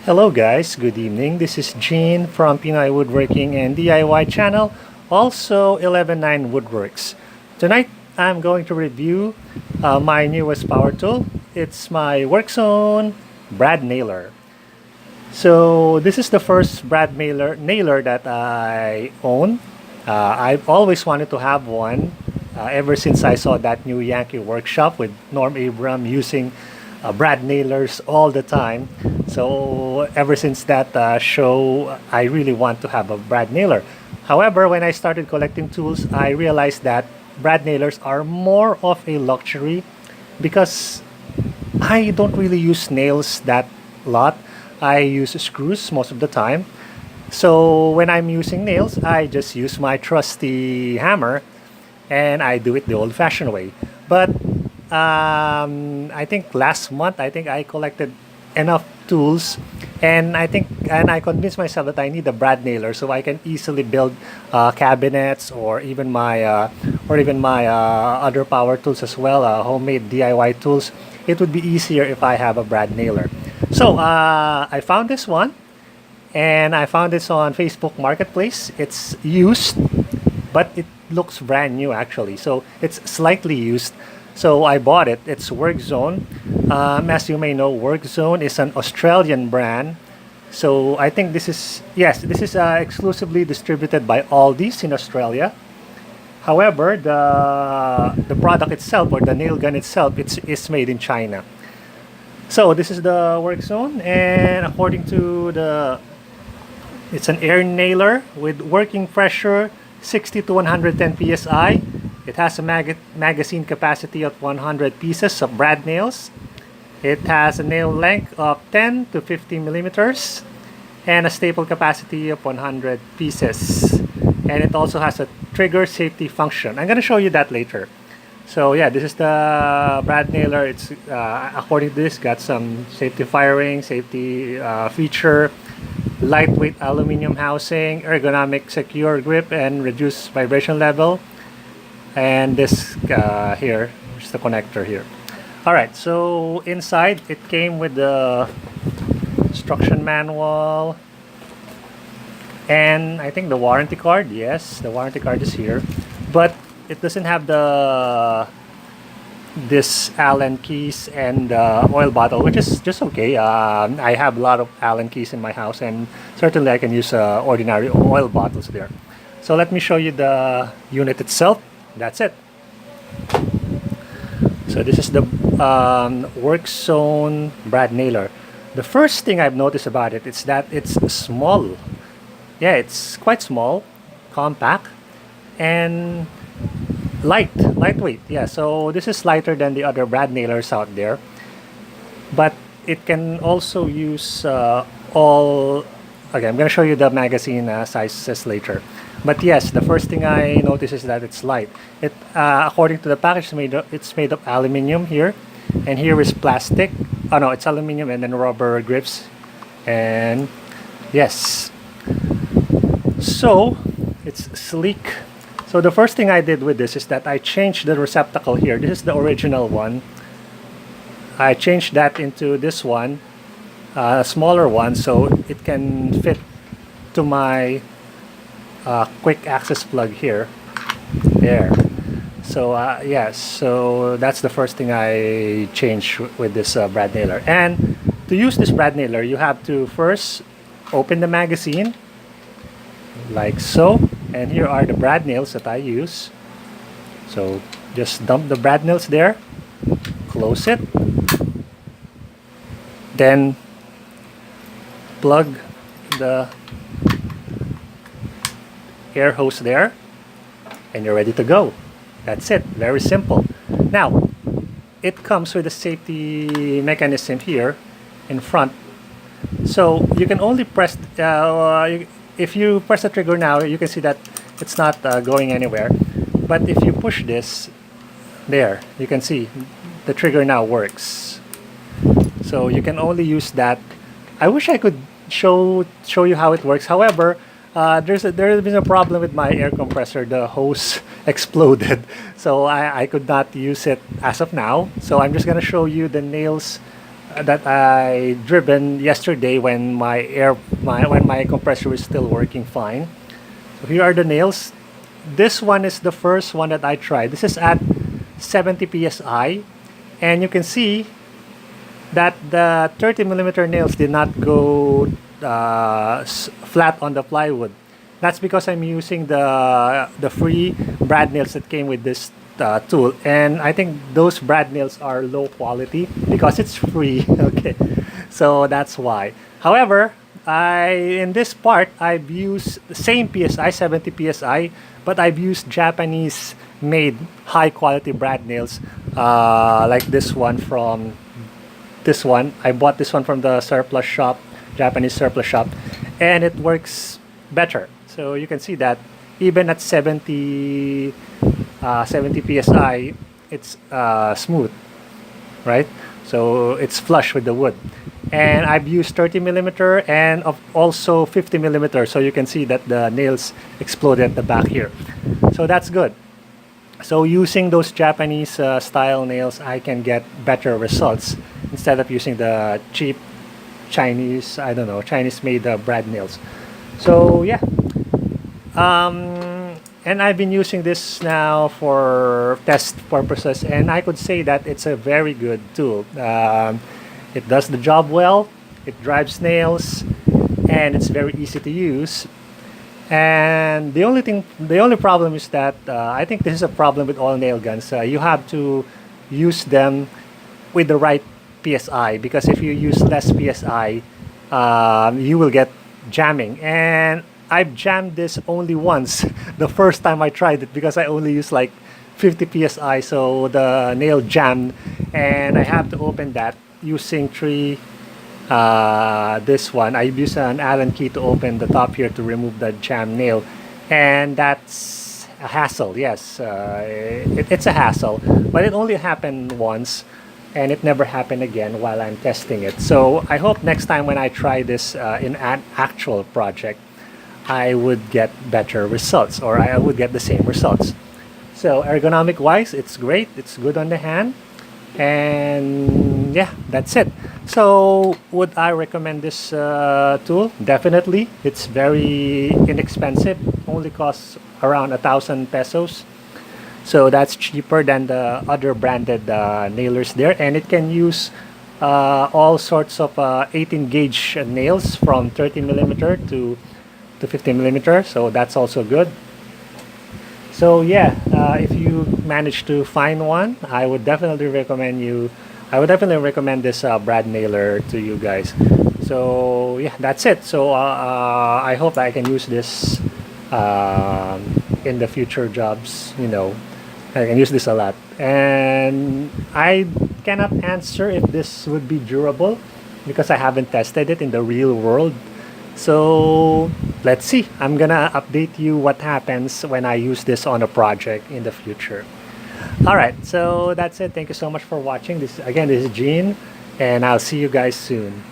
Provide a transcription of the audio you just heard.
Hello guys, good evening. This is Gene from Pinoy Woodworking and DIY channel, also 119 Woodworks. Tonight I'm going to review my newest power tool. It's my Workzone Brad Nailer. So this is the first Brad nailer that I own. I've always wanted to have one ever since I saw that new Yankee workshop with Norm Abram using Brad nailers all the time. So ever since that show, I really want to have a Brad nailer. However, when I started collecting tools, I realized that Brad nailers are more of a luxury because I don't really use nails that lot. I use screws most of the time. So when I'm using nails, I just use my trusty hammer and I do it the old-fashioned way. But I think last month I collected enough tools, and I convinced myself that I need a Brad nailer so I can easily build cabinets or even my other power tools as well, homemade DIY tools. It would be easier if I have a Brad nailer. So I found this one, and I found this on Facebook Marketplace. It's used, but it looks brand new actually. So it's slightly used. So I bought it. It's Workzone. As you may know, Workzone is an Australian brand. So I think this is exclusively distributed by Aldi's in Australia. However, the product itself, or the nail gun itself, is made in China. So this is the Workzone, and according to it's an air nailer with working pressure 60 to 110 psi. It has a magazine capacity of 100 pieces of brad nails. It has a nail length of 10 to 50 millimeters and a staple capacity of 100 pieces. And it also has a trigger safety function. I'm going to show you that later. So yeah, this is the brad nailer. It's according to this, got some safety firing, safety feature, lightweight aluminum housing, ergonomic secure grip, and reduced vibration level. And this here is the connector here. Alright, so inside it came with the instruction manual and I think the warranty card. Yes, the warranty card is here, but it doesn't have this Allen keys and oil bottle, which is just okay. I have a lot of Allen keys in my house, and certainly I can use ordinary oil bottles there. So let me show you the unit itself. That's it. So this is the Workzone Brad nailer. The first thing I've noticed about it is that it's small. Yeah, it's quite small, compact, and lightweight. Yeah, so this is lighter than the other Brad nailers out there. But it can also use all. Okay, I'm going to show you the magazine sizes later. But yes, the first thing I notice is that it's light. It, according to the package, it's made of aluminium here, and here is plastic. Oh no, it's aluminium and then rubber grips. And yes, so it's sleek. So the first thing I did with this is that I changed the receptacle here. This is the original one. I changed that into this one, a smaller one, so it can fit to my quick access plug here. There. So yes, so that's the first thing I changed with this brad nailer. And to use this brad nailer, you have to first open the magazine like so, and here are the brad nails that I use. So just dump the brad nails there, close it, then plug the air hose there, and you're ready to go. That's it. Very simple. Now, it comes with a safety mechanism here in front. So you can only press, if you press the trigger now, you can see that it's not going anywhere. But if you push this, there, you can see the trigger now works. So you can only use that. I wish I could show you how it works. However, there has been a problem with my air compressor. The hose exploded, so I could not use it as of now. So I'm just gonna show you the nails that I driven yesterday when when my compressor is still working fine. So here are the nails. This one is the first one that I tried. This is at 70 psi, and you can see that the 30 millimeter nails did not go flat on the plywood. That's because I'm using the free brad nails that came with this tool, and I think those brad nails are low quality because it's free. Okay, so that's why. However, in this part I've used the same psi, 70 psi, but I've used Japanese made high quality brad nails, like this one from this one. I bought this one from the surplus shop, Japanese surplus shop, and it works better. So you can see that even at 70 psi, it's smooth, right? So it's flush with the wood. And I've used 30 millimeter and also 50 millimeter, so you can see that the nails exploded at the back here. So that's good. So using those Japanese style nails, I can get better results instead of using the cheap Chinese, I don't know, Chinese made brad nails. So yeah. And I've been using this now for test purposes, and I could say that it's a very good tool. It does the job well, it drives nails, and it's very easy to use. And the only problem is that I think this is a problem with all nail guns. You have to use them with the right PSI, because if you use less PSI, you will get jamming. And I've jammed this only once the first time I tried it, because I only used like 50 psi, so the nail jammed, and I have to open that using this one. I use an Allen key to open the top here to remove the jam nail, and that's a hassle. Yes, it's a hassle, but it only happened once, and it never happened again while I'm testing it. So I hope next time when I try this in an actual project, I would get better results, or I would get the same results. So ergonomic wise, it's great, it's good on the hand, and yeah, that's it. So would I recommend this tool? Definitely. It's very inexpensive, only costs around 1,000 pesos. So that's cheaper than the other branded nailers there, and it can use all sorts of 18 gauge nails from 30 millimeter to 50 millimeter, so that's also good. So yeah, if you manage to find one, I would definitely recommend this brad nailer to you guys. So yeah, that's it. So I hope I can use this in the future jobs. You know, I can use this a lot, and I cannot answer if this would be durable because I haven't tested it in the real world. So let's see. I'm gonna update you what happens when I use this on a project in the future. All right, so that's it. Thank you so much for watching. This is Gene, and I'll see you guys soon.